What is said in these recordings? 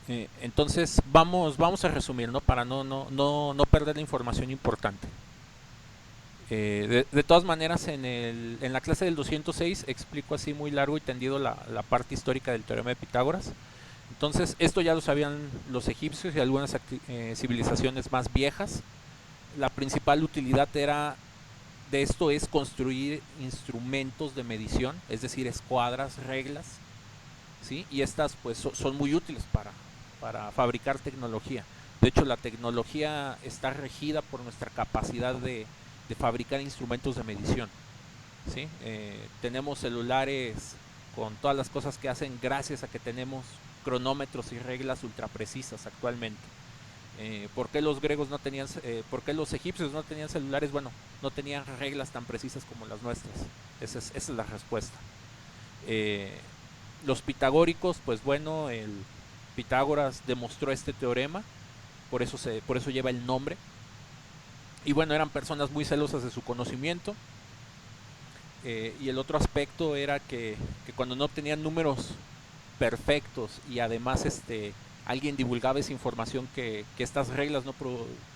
Entonces vamos a resumir, ¿no? Para no perder la información importante. De todas maneras, en la clase del 206 explico así muy largo y tendido la parte histórica del teorema de Pitágoras. Entonces, esto ya lo sabían los egipcios y algunas civilizaciones más viejas. La principal utilidad de esto es construir instrumentos de medición, es decir, escuadras, reglas, ¿sí? Y estas pues son muy útiles para fabricar tecnología. De hecho, la tecnología está regida por nuestra capacidad de fabricar instrumentos de medición, ¿sí? Tenemos celulares con todas las cosas que hacen gracias a que tenemos cronómetros y reglas ultra precisas actualmente. ¿Por qué los griegos no tenían, por qué los egipcios no tenían celulares? Bueno, no tenían reglas tan precisas como las nuestras. Esa es la respuesta. Eh, los pitagóricos, pues bueno, el Pitágoras demostró este teorema, por eso lleva el nombre. Y bueno, eran personas muy celosas de su conocimiento. Y el otro aspecto era que cuando no obtenían números perfectos y además alguien divulgaba esa información que estas reglas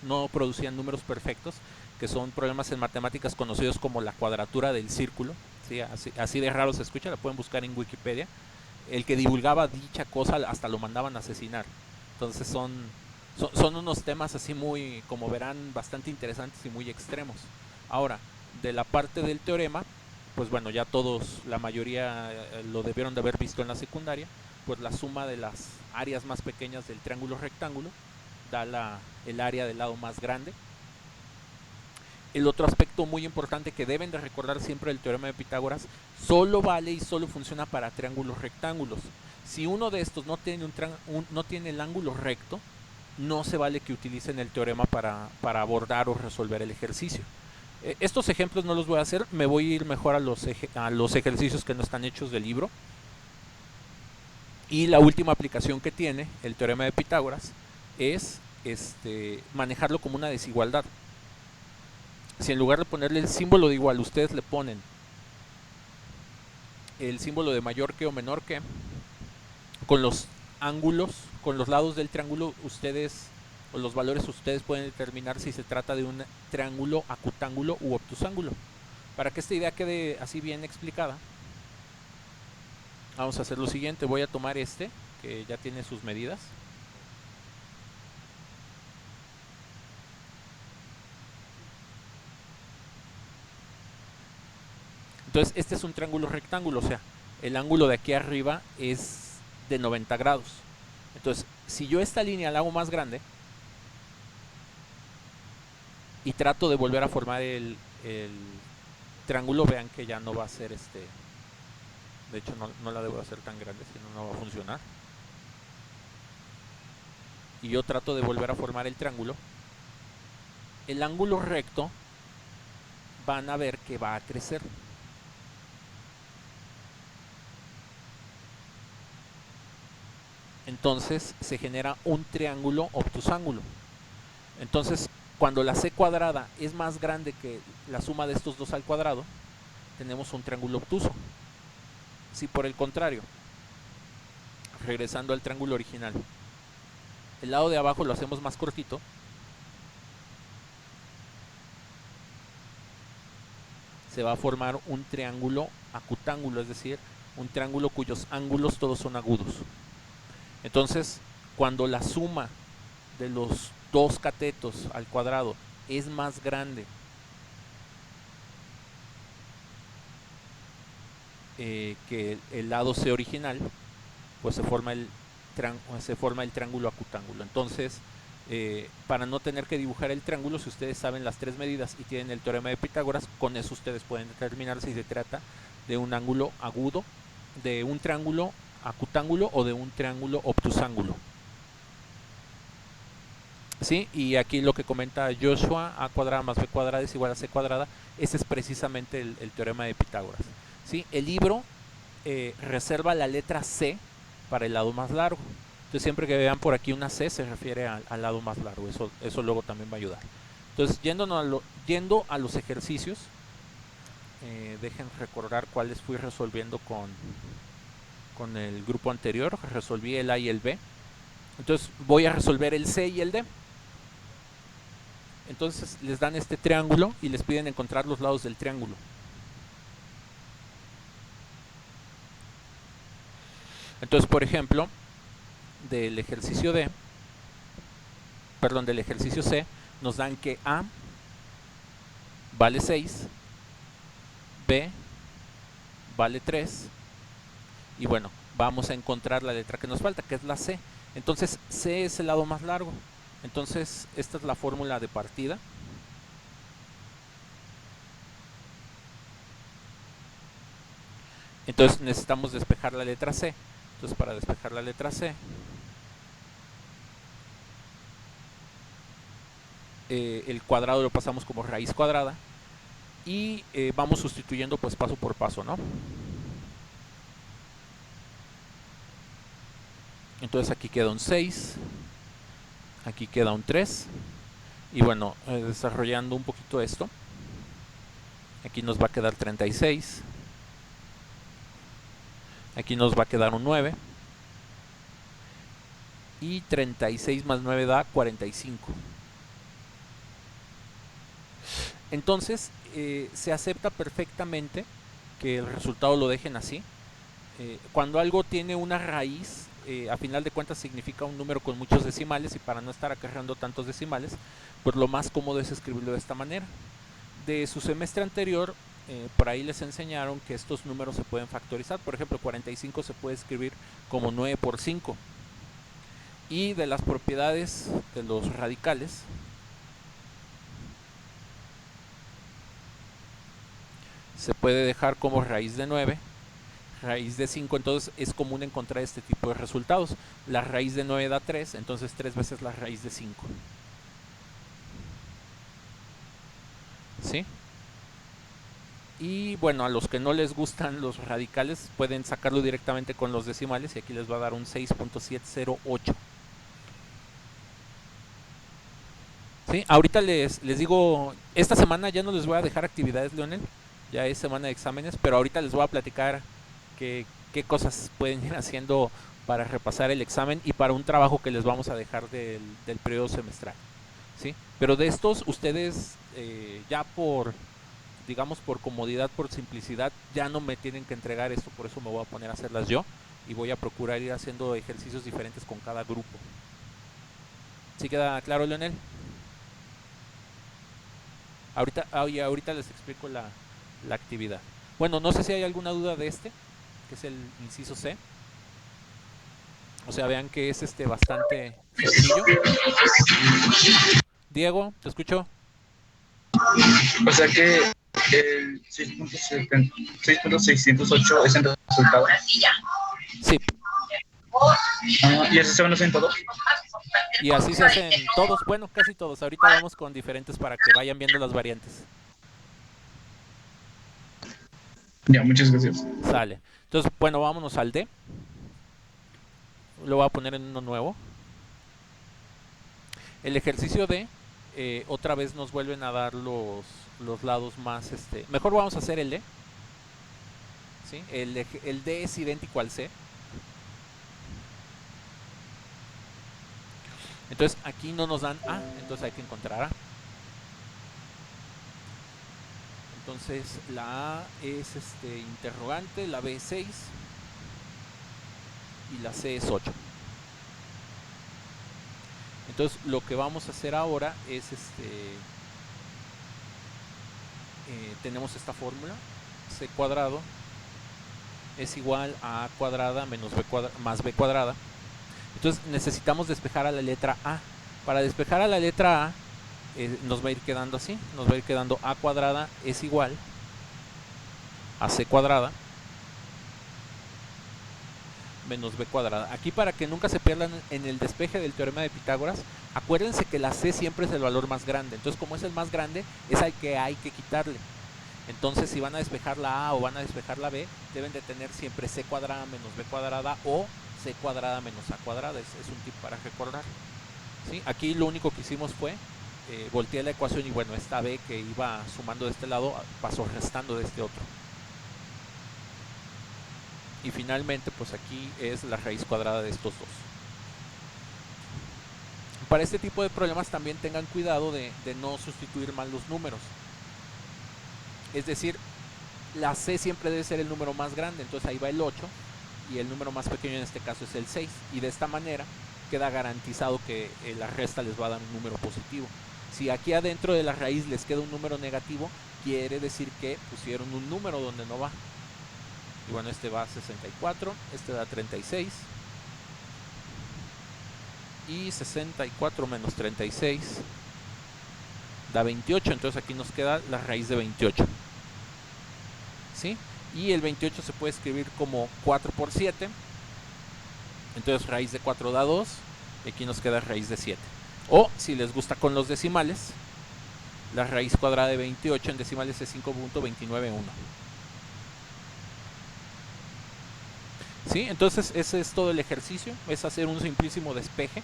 no producían números perfectos, que son problemas en matemáticas conocidos como la cuadratura del círculo, ¿sí? Así de raro se escucha, la pueden buscar en Wikipedia. El que divulgaba dicha cosa hasta lo mandaban a asesinar. Entonces son unos temas así muy, como verán, bastante interesantes y muy extremos. Ahora, de la parte del teorema, pues bueno, ya todos, la mayoría lo debieron de haber visto en la secundaria, pues la suma de las áreas más pequeñas del triángulo rectángulo da el área del lado más grande. El otro aspecto muy importante que deben de recordar siempre del teorema de Pitágoras, solo vale y solo funciona para triángulos rectángulos. Si uno de estos no tiene, no tiene el ángulo recto, no se vale que utilicen el teorema para abordar o resolver el ejercicio. Estos ejemplos no los voy a hacer, me voy a ir mejor a los ejercicios que no están hechos del libro. Y la última aplicación que tiene el teorema de Pitágoras es manejarlo como una desigualdad. Si en lugar de ponerle el símbolo de igual, ustedes le ponen el símbolo de mayor que o menor que, con los ángulos, con los lados del triángulo, ustedes, o los valores, ustedes pueden determinar si se trata de un triángulo, acutángulo u obtusángulo. Para que esta idea quede así bien explicada, vamos a hacer lo siguiente. Voy a tomar que ya tiene sus medidas. Entonces, este es un triángulo rectángulo, o sea, el ángulo de aquí arriba es de 90 grados. Entonces, si yo esta línea la hago más grande y trato de volver a formar el triángulo, vean que ya no va a ser de hecho no la debo hacer tan grande, si no, no va a funcionar. Y yo trato de volver a formar el triángulo, el ángulo recto van a ver que va a crecer. Entonces se genera un triángulo obtusángulo. Entonces, cuando la c cuadrada es más grande que la suma de estos dos al cuadrado, tenemos un triángulo obtuso. Si por el contrario, regresando al triángulo original, el lado de abajo lo hacemos más cortito, se va a formar un triángulo acutángulo, es decir, un triángulo cuyos ángulos todos son agudos. Entonces, cuando la suma de los dos catetos al cuadrado es más grande que el lado C original, pues se forma el triángulo acutángulo. Entonces, para no tener que dibujar el triángulo, si ustedes saben las tres medidas y tienen el teorema de Pitágoras, con eso ustedes pueden determinar si se trata de un ángulo agudo, de un triángulo acutángulo o de un triángulo obtusángulo. ¿Sí? Y aquí lo que comenta Joshua, a cuadrada más b cuadrada es igual a c cuadrada, ese es precisamente el teorema de Pitágoras. ¿Sí? El libro reserva la letra C para el lado más largo. Entonces siempre que vean por aquí una C se refiere al lado más largo. Eso luego también va a ayudar. Entonces yendo a los ejercicios, dejen recordar cuáles fui resolviendo con el grupo anterior. Resolví el A y el B. Entonces voy a resolver el C y el D. Entonces les dan este triángulo y les piden encontrar los lados del triángulo. Entonces, por ejemplo, del ejercicio D, perdón, del ejercicio C, nos dan que A vale 6, B vale 3, y bueno, vamos a encontrar la letra que nos falta, que es la C. Entonces, C es el lado más largo. Entonces, esta es la fórmula de partida. Entonces, necesitamos despejar la letra C. Entonces, para despejar la letra C, el cuadrado lo pasamos como raíz cuadrada y vamos sustituyendo pues paso por paso, ¿no? Entonces aquí queda un 6, aquí queda un 3 y bueno, desarrollando un poquito esto, aquí nos va a quedar 36, aquí nos va a quedar un 9 y 36 más 9 da 45. Entonces se acepta perfectamente que el resultado lo dejen así. Cuando algo tiene una raíz, a final de cuentas significa un número con muchos decimales, y para no estar acarreando tantos decimales, pues lo más cómodo es escribirlo de esta manera. De su semestre anterior, por ahí les enseñaron que estos números se pueden factorizar. Por ejemplo, 45 se puede escribir como 9 por 5. Y de las propiedades de los radicales, se puede dejar como raíz de 9, raíz de 5, entonces es común encontrar este tipo de resultados. La raíz de 9 da 3, entonces 3 veces la raíz de 5. ¿Sí? Y bueno, a los que no les gustan los radicales pueden sacarlo directamente con los decimales y aquí les va a dar un 6.708. ¿Sí? Ahorita les digo, esta semana ya no les voy a dejar actividades, Leonel, ya es semana de exámenes, pero ahorita les voy a platicar qué cosas pueden ir haciendo para repasar el examen y para un trabajo que les vamos a dejar del periodo semestral. ¿Sí? Pero de estos, ustedes ya por, digamos, por comodidad, por simplicidad, ya no me tienen que entregar esto, por eso me voy a poner a hacerlas yo y voy a procurar ir haciendo ejercicios diferentes con cada grupo. ¿Sí queda claro, Leonel? Ahorita les explico la actividad. Bueno, no sé si hay alguna duda de este, que es el inciso C. O sea, vean que es bastante sencillo. Diego, ¿te escucho? O sea que el 6.608 es el resultado. Sí. ¿Y así se van a hacer en todos? Y así se hacen todos, bueno, casi todos. Ahorita vamos con diferentes para que vayan viendo las variantes. Ya, muchas gracias. Sale. Entonces, bueno, vámonos al D. Lo voy a poner en uno nuevo. El ejercicio D, otra vez nos vuelven a dar los lados más, mejor vamos a hacer el D. ¿Sí? El D es idéntico al C. Entonces aquí no nos dan A, entonces hay que encontrar A. Entonces la A es interrogante, la B es 6 y la C es 8. Entonces lo que vamos a hacer ahora es tenemos esta fórmula, C cuadrado es igual a cuadrada menos B cuadrada más B cuadrada. Entonces necesitamos despejar a la letra A. Para despejar a la letra A nos va a ir quedando así, nos va a ir quedando A cuadrada es igual a C cuadrada menos B cuadrada. Aquí, para que nunca se pierdan en el despeje del teorema de Pitágoras, acuérdense que la C siempre es el valor más grande. Entonces, como es el más grande, es al que hay que quitarle. Entonces, si van a despejar la A o van a despejar la B, deben de tener siempre C cuadrada menos B cuadrada o C cuadrada menos A cuadrada. Es un tip para recordar. ¿Sí? Aquí lo único que hicimos fue voltear la ecuación y bueno, esta B que iba sumando de este lado pasó restando de este otro. Y finalmente, pues aquí es la raíz cuadrada de estos dos. para este tipo de problemas también tengan cuidado de no sustituir mal los números. Es decir, la C siempre debe ser el número más grande, entonces ahí va el 8 y el número más pequeño en este caso es el 6, y de esta manera queda garantizado que la resta les va a dar un número positivo. Si aquí adentro de la raíz les queda un número negativo, quiere decir que pusieron un número donde no va. Y bueno, este va a 64, este da 36, y 64 menos 36 da 28, entonces aquí nos queda la raíz de 28. ¿Sí? Y el 28 se puede escribir como 4 por 7, entonces raíz de 4 da 2, y aquí nos queda raíz de 7. O si les gusta con los decimales, la raíz cuadrada de 28 en decimales es 5.291. ¿Sí? Entonces ese es todo el ejercicio, es hacer un simplísimo despeje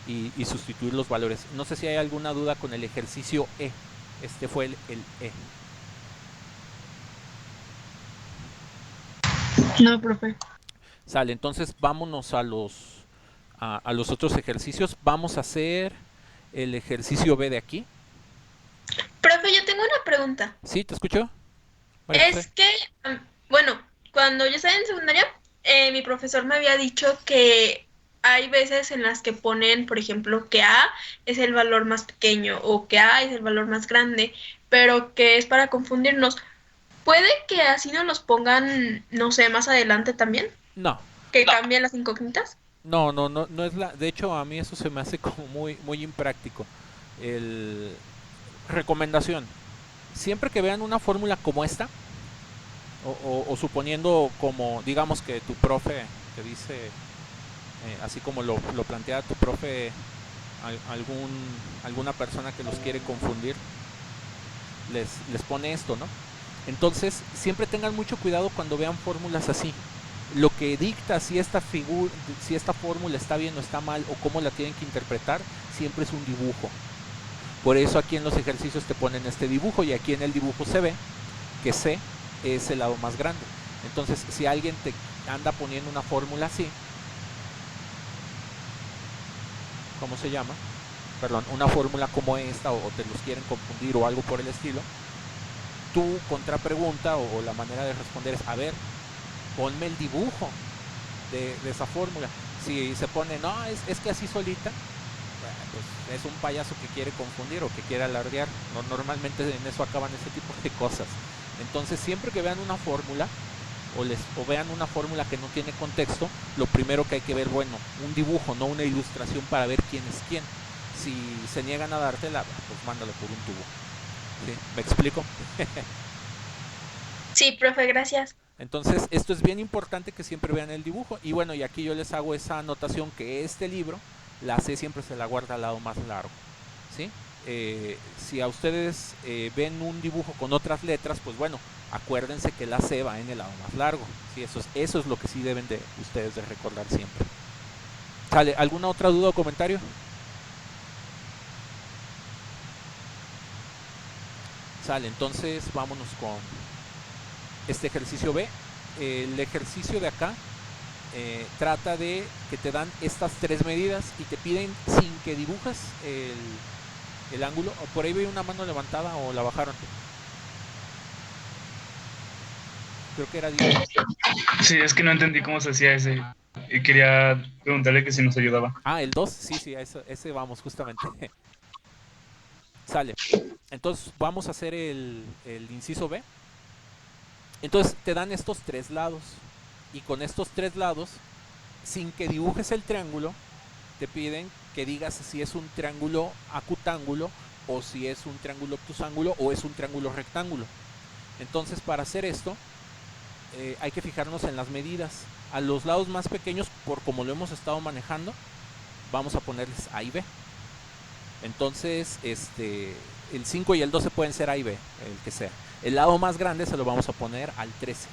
y sustituir los valores. No sé si hay alguna duda con el ejercicio E. Este fue el E. No, profe. Sale, entonces vámonos a los otros ejercicios. Vamos a hacer el ejercicio B de aquí. Profe, yo tengo una pregunta. ¿Sí? ¿Te escucho? María José. Es que, bueno, cuando yo estaba en secundaria, mi profesor me había dicho que hay veces en las que ponen, por ejemplo, que A es el valor más pequeño o que A es el valor más grande, pero que es para confundirnos. ¿Puede que así nos los pongan, no sé, más adelante también? No, ¿Que cambien las incógnitas? no es la. De hecho, a mí eso se me hace como muy impráctico. Recomendación: siempre que vean una fórmula como esta, o suponiendo, como digamos que tu profe te dice, así como lo plantea tu profe, alguna persona que los quiere confundir, les pone esto, ¿no? Entonces, siempre tengan mucho cuidado cuando vean fórmulas así. Lo que dicta si esta fórmula está bien o está mal, o cómo la tienen que interpretar, siempre es un dibujo. Por eso aquí en los ejercicios te ponen este dibujo, y aquí en el dibujo se ve que C es el lado más grande. Entonces, si alguien te anda poniendo una fórmula así, ¿cómo se llama? Perdón, una fórmula como esta, o te los quieren confundir o algo por el estilo, tu contrapregunta o la manera de responder es: a ver, ponme el dibujo de esa fórmula. Si se pone, no, es que así solita, pues es un payaso que quiere confundir o que quiere alardear. Normalmente en eso acaban ese tipo de cosas. Entonces, siempre que vean una fórmula o vean una fórmula que no tiene contexto, lo primero que hay que ver, bueno, un dibujo, no una ilustración, para ver quién es quién. Si se niegan a dártela, pues mándalo por un tubo. ¿Sí? ¿Me explico? Sí, profe, gracias. Entonces, esto es bien importante, que siempre vean el dibujo. Y bueno, y aquí yo les hago esa anotación, que este libro, la C siempre se la guarda al lado más largo. ¿Sí? Si a ustedes ven un dibujo con otras letras, pues bueno, acuérdense que la C va en el lado más largo. ¿Sí? Eso es lo que sí deben de ustedes de recordar siempre. ¿Sale? ¿Alguna otra duda o comentario? Sale, entonces vámonos con este ejercicio B. El ejercicio de acá trata de que te dan estas tres medidas y te piden, sin que dibujes el ángulo. Por ahí veo una mano levantada, o la bajaron. Creo que era Diego. Sí, es que no entendí cómo se hacía ese. Y quería preguntarle que si nos ayudaba. Ah, el 2, sí, a ese vamos justamente. Sale. Entonces vamos a hacer el inciso B. Entonces te dan estos tres lados, y con estos tres lados, sin que dibujes el triángulo, te piden que digas si es un triángulo acutángulo, o si es un triángulo obtusángulo, o es un triángulo rectángulo. Entonces, para hacer esto, hay que fijarnos en las medidas. A los lados más pequeños, por como lo hemos estado manejando, vamos a ponerles A y B. Entonces, el 5 y el 12 pueden ser A y B, el que sea. El lado más grande se lo vamos a poner al 13.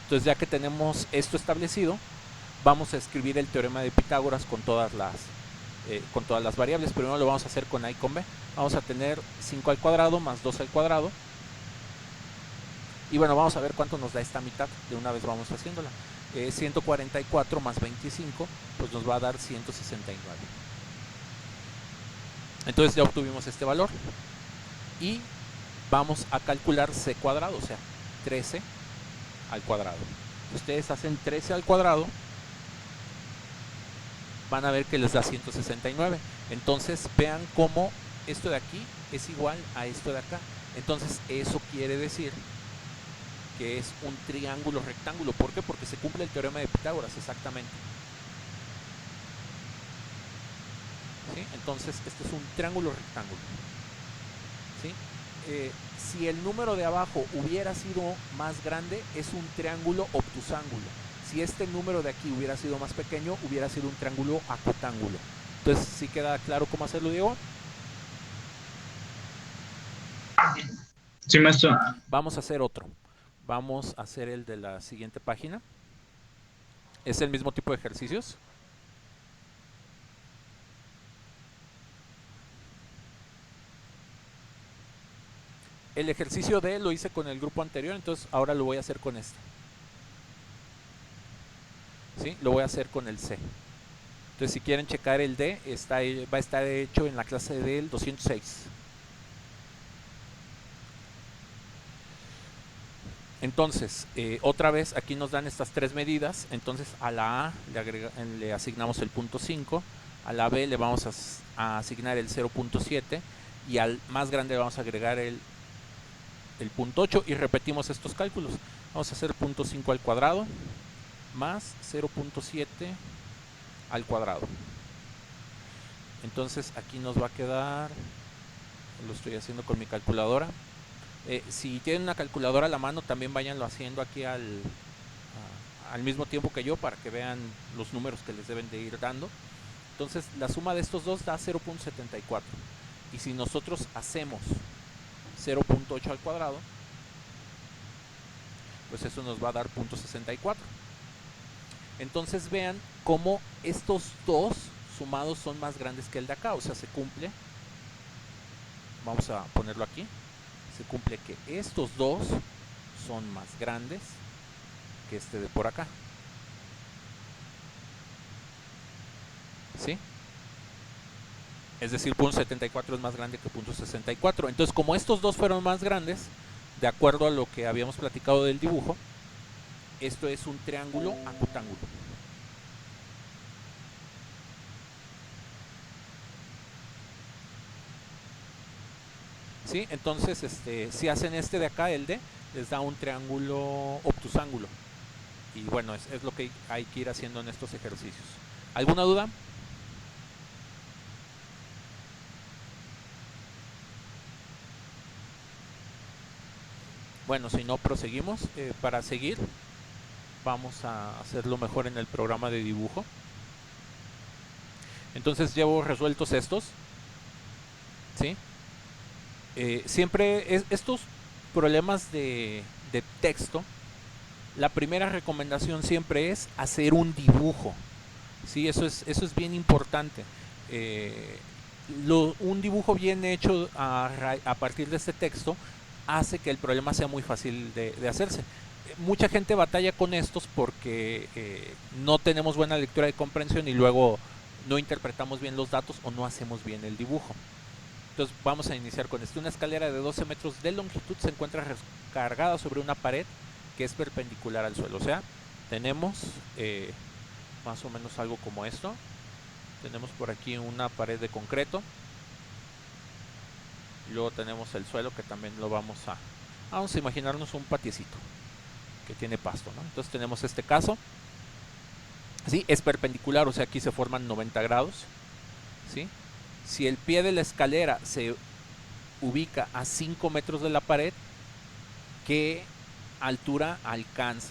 Entonces, ya que tenemos esto establecido, vamos a escribir el teorema de Pitágoras con todas las variables. Primero lo vamos a hacer con A y con B. Vamos a tener 5 al cuadrado más 2 al cuadrado. Y bueno, vamos a ver cuánto nos da esta mitad. De una vez vamos haciéndola. 144 más 25, pues nos va a dar 169. Entonces ya obtuvimos este valor. Y vamos a calcular c cuadrado, o sea, 13 al cuadrado. Ustedes hacen 13 al cuadrado, van a ver que les da 169. Entonces vean cómo esto de aquí es igual a esto de acá. Entonces eso quiere decir que es un triángulo rectángulo. ¿Por qué? Porque se cumple el teorema de Pitágoras, exactamente. ¿Sí? Entonces este es un triángulo rectángulo. ¿Sí? Si el número de abajo hubiera sido más grande, es un triángulo obtusángulo. Si este número de aquí hubiera sido más pequeño, hubiera sido un triángulo acutángulo. Entonces, ¿sí queda claro cómo hacerlo, Diego? Sí, maestro. Vamos a hacer otro. Vamos a hacer el de la siguiente página. Es el mismo tipo de ejercicios. El ejercicio D lo hice con el grupo anterior, entonces ahora lo voy a hacer con este. ¿Sí? Lo voy a hacer con el C. Entonces si quieren checar el D, va a estar hecho en la clase del 206. Entonces, otra vez aquí nos dan estas tres medidas. Entonces a la A le asignamos el punto 5, a la B le vamos a asignar el 0.7 y al más grande le vamos a agregar el punto 8 y repetimos estos cálculos. Vamos a hacer punto 5 al cuadrado más 0.7 al cuadrado. Entonces aquí nos va a quedar, lo estoy haciendo con mi calculadora. Si tienen una calculadora a la mano, también váyanlo haciendo aquí al mismo tiempo que yo para que vean los números que les deben de ir dando. Entonces la suma de estos dos da 0.74 y si nosotros hacemos 0.8 al cuadrado, pues eso nos va a dar 0.64. Entonces vean cómo estos dos sumados son más grandes que el de acá, o sea, se cumple. Vamos a ponerlo aquí. Se cumple que estos dos son más grandes que este de por acá. ¿Sí? Es decir, 0.74 es más grande que 0.64. Entonces, como estos dos fueron más grandes, de acuerdo a lo que habíamos platicado del dibujo, esto es un triángulo acutángulo. ¿Sí? Entonces, si hacen este de acá, el D, les da un triángulo obtusángulo. Y bueno, es lo que hay que ir haciendo en estos ejercicios. ¿Alguna duda? Bueno, si no, proseguimos. Para seguir, vamos a hacerlo mejor en el programa de dibujo. Entonces llevo resueltos estos. ¿Sí? Siempre estos problemas de texto, la primera recomendación siempre es hacer un dibujo. ¿Sí? Eso es bien importante. Un dibujo bien hecho a partir de este texto hace que el problema sea muy fácil de hacerse. Mucha gente batalla con estos porque no tenemos buena lectura de comprensión y luego no interpretamos bien los datos o no hacemos bien el dibujo. Entonces vamos a iniciar con esto. Una escalera de 12 metros de longitud se encuentra recargada sobre una pared que es perpendicular al suelo. O sea, tenemos más o menos algo como esto. Tenemos por aquí una pared de concreto. Luego tenemos el suelo que también lo vamos a imaginarnos un patiecito que tiene pasto, ¿no? Entonces tenemos este caso. ¿Sí? Es perpendicular, o sea, aquí se forman 90 grados. ¿Sí? Si el pie de la escalera se ubica a 5 metros de la pared, ¿qué altura alcanza?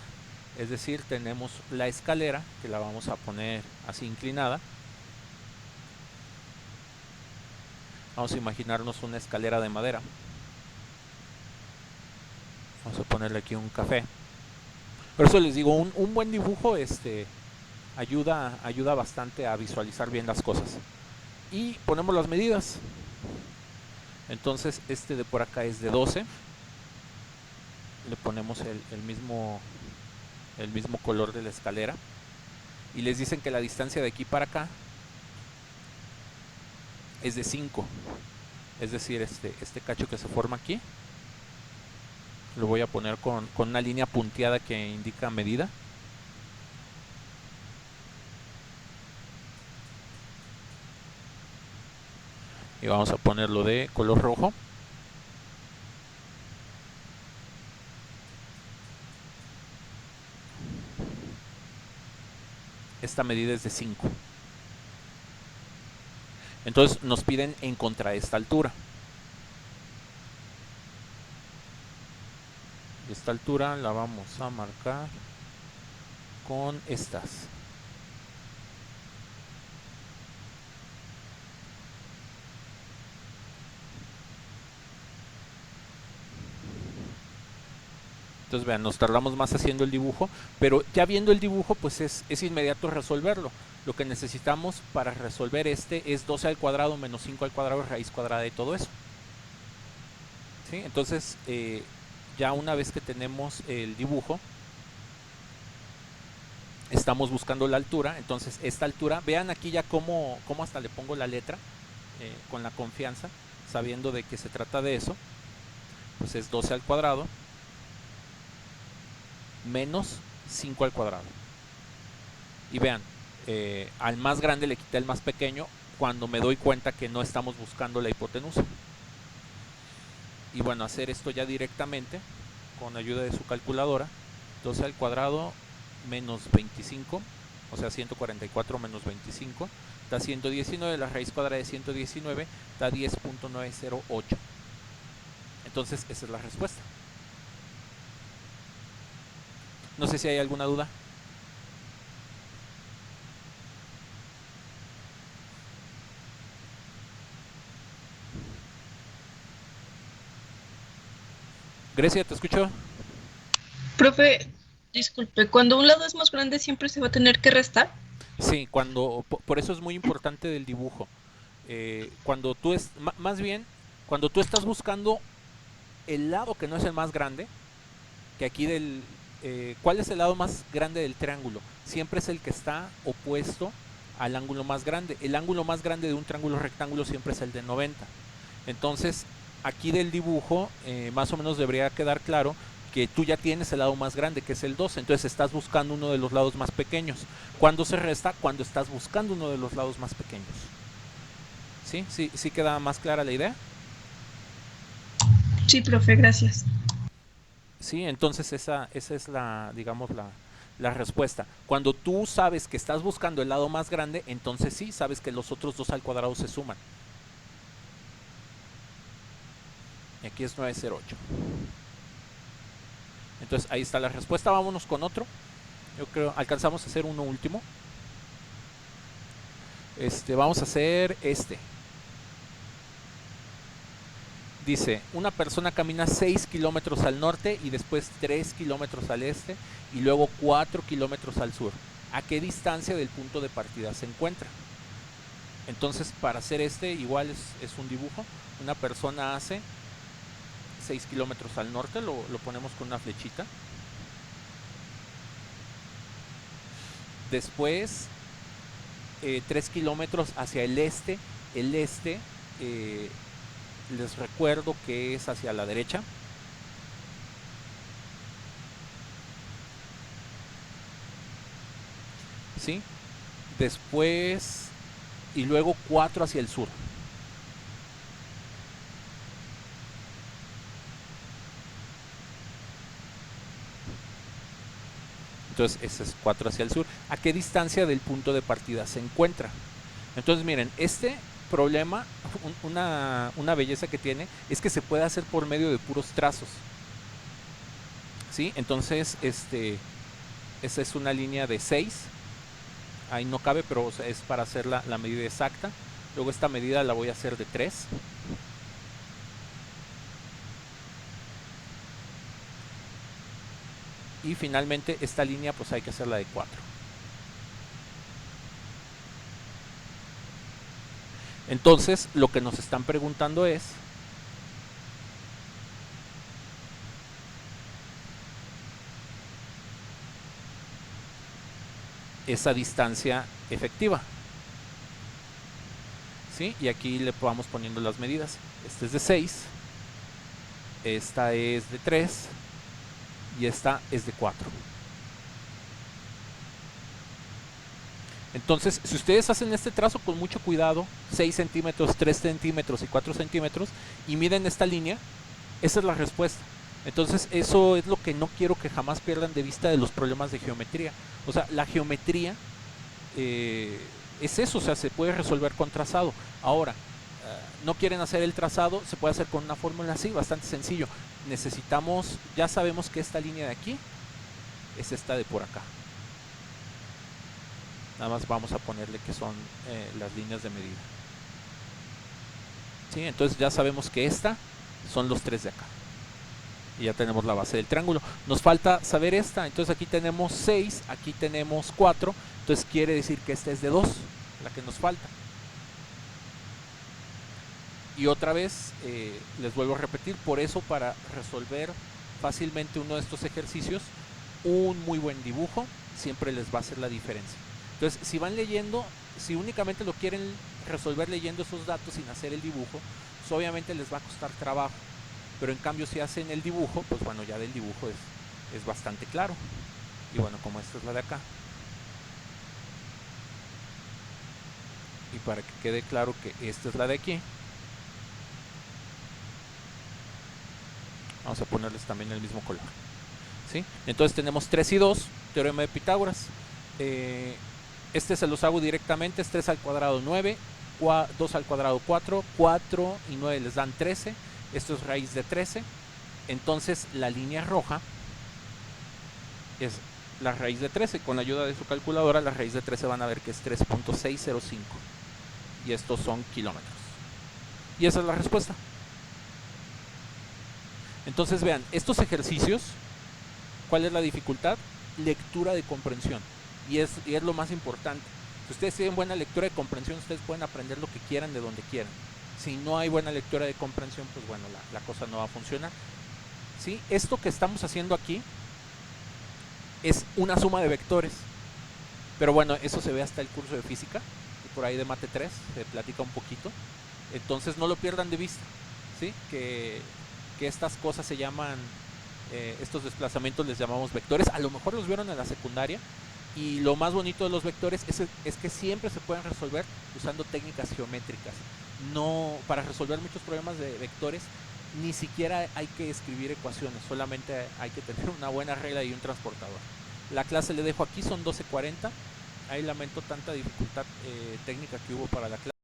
Es decir, tenemos la escalera, que la vamos a poner así inclinada. Vamos a imaginarnos una escalera de madera. Vamos a ponerle aquí un café. Por eso les digo, un buen dibujo ayuda bastante a visualizar bien las cosas. Y ponemos las medidas. Entonces este de por acá es de 12. Le ponemos el mismo el mismo color de la escalera, y les dicen que la distancia de aquí para acá es de 5. Es decir, este cacho que se forma aquí lo voy a poner con una línea punteada que indica medida. Y vamos a ponerlo de color rojo. Esta medida es de 5. Entonces nos piden encontrar esta altura. Esta altura la vamos a marcar con estas. Entonces vean, nos tardamos más haciendo el dibujo, pero ya viendo el dibujo pues es inmediato resolverlo. Lo que necesitamos para resolver es 12 al cuadrado menos 5 al cuadrado, raíz cuadrada de todo eso. ¿Sí? Entonces ya una vez que tenemos el dibujo, estamos buscando la altura. Entonces esta altura, vean aquí ya cómo hasta le pongo la letra con la confianza, sabiendo de que se trata de eso. Pues es 12 al cuadrado menos 5 al cuadrado. Y vean, al más grande le quité el más pequeño cuando me doy cuenta que no estamos buscando la hipotenusa. Y bueno, hacer esto ya directamente con ayuda de su calculadora. 12 al cuadrado menos 25, o sea 144 menos 25 da 119, la raíz cuadrada de 119 da 10.908. Entonces esa es la respuesta. No sé si hay alguna duda. Grecia, ¿te escucho? Profe, disculpe, cuando un lado es más grande siempre se va a tener que restar. Sí, por eso es muy importante del dibujo. Cuando tú más bien, cuando tú estás buscando el lado que no es el más grande, que aquí ¿cuál es el lado más grande del triángulo? Siempre es el que está opuesto al ángulo más grande. El ángulo más grande de un triángulo rectángulo siempre es el de 90. Entonces, aquí del dibujo, más o menos debería quedar claro que tú ya tienes el lado más grande, que es el 12. Entonces estás buscando uno de los lados más pequeños. ¿Cuándo se resta? Cuando estás buscando uno de los lados más pequeños. ¿Sí? ¿Sí queda más clara la idea? Sí, profe, gracias. Sí, entonces esa es digamos, la respuesta. Cuando tú sabes que estás buscando el lado más grande, entonces sí, sabes que los otros 2 al cuadrado se suman. Y aquí es 908. Entonces ahí está la respuesta. Vámonos con otro. Yo creo, alcanzamos a hacer uno último. Vamos a hacer este. Dice, una persona camina 6 kilómetros al norte y después 3 kilómetros al este y luego 4 kilómetros al sur. ¿A qué distancia del punto de partida se encuentra? Entonces, para hacer igual es un dibujo. Una persona hace 6 kilómetros al norte, lo ponemos con una flechita. Después, 3 kilómetros hacia el este. El este, les recuerdo que es hacia la derecha. ¿Sí? Después, y luego 4 hacia el sur. Entonces ese es 4 hacia el sur. ¿A qué distancia del punto de partida se encuentra? Entonces miren, este problema, una belleza que tiene, es que se puede hacer por medio de puros trazos. ¿Sí? Entonces esa es una línea de 6. Ahí no cabe, pero o sea, es para hacer la medida exacta. Luego esta medida la voy a hacer de 3. Y finalmente esta línea pues hay que hacerla de 4. Entonces lo que nos están preguntando es esa distancia efectiva. ¿Sí? Y aquí le vamos poniendo las medidas. Este es de 6, esta es de 3 y esta es de 4. Entonces, si ustedes hacen este trazo con mucho cuidado, 6 centímetros, 3 centímetros y 4 centímetros, y miden esta línea, esa es la respuesta. Entonces, eso es lo que no quiero que jamás pierdan de vista de los problemas de geometría. O sea, la geometría es eso, o sea, se puede resolver con trazado. Ahora, no quieren hacer el trazado, se puede hacer con una fórmula así, bastante sencillo. Necesitamos, ya sabemos que esta línea de aquí es esta de por acá. Nada más vamos a ponerle que son las líneas de medida. ¿Sí? Entonces ya sabemos que esta son los 3 de acá. Y ya tenemos la base del triángulo. Nos falta saber esta. Entonces aquí tenemos 6, aquí tenemos 4. Entonces quiere decir que esta es de 2, la que nos falta. Y otra vez, les vuelvo a repetir, por eso para resolver fácilmente uno de estos ejercicios, un muy buen dibujo siempre les va a hacer la diferencia. Entonces, si van leyendo, si únicamente lo quieren resolver leyendo esos datos sin hacer el dibujo, pues obviamente les va a costar trabajo. Pero en cambio, si hacen el dibujo, pues bueno, ya del dibujo es bastante claro. Y bueno, como esta es la de acá. Y para que quede claro que esta es la de aquí, vamos a ponerles también el mismo color. ¿Sí? Entonces tenemos 3 y 2, teorema de Pitágoras. Este se los hago directamente, es 3 al cuadrado 9, 2 al cuadrado 4, 4 y 9 les dan 13, esto es raíz de 13, entonces la línea roja es la raíz de 13, con la ayuda de su calculadora la raíz de 13 van a ver que es 3.605 y estos son kilómetros. Y esa es la respuesta. Entonces vean, estos ejercicios, ¿cuál es la dificultad? Lectura de comprensión. Y es lo más importante. Si ustedes tienen buena lectura de comprensión, ustedes pueden aprender lo que quieran de donde quieran. Si no hay buena lectura de comprensión, pues bueno, la cosa no va a funcionar. ¿Sí? Esto que estamos haciendo aquí es una suma de vectores. Pero bueno, eso se ve hasta el curso de física, y por ahí de mate 3 se platica un poquito. Entonces no lo pierdan de vista, ¿sí? Que estas cosas se llaman, estos desplazamientos les llamamos vectores. A lo mejor los vieron en la secundaria. Y lo más bonito de los vectores es que siempre se pueden resolver usando técnicas geométricas. No, para resolver muchos problemas de vectores ni siquiera hay que escribir ecuaciones, solamente hay que tener una buena regla y un transportador. La clase le dejo aquí, son 12:40. Ahí lamento tanta dificultad técnica que hubo para la clase.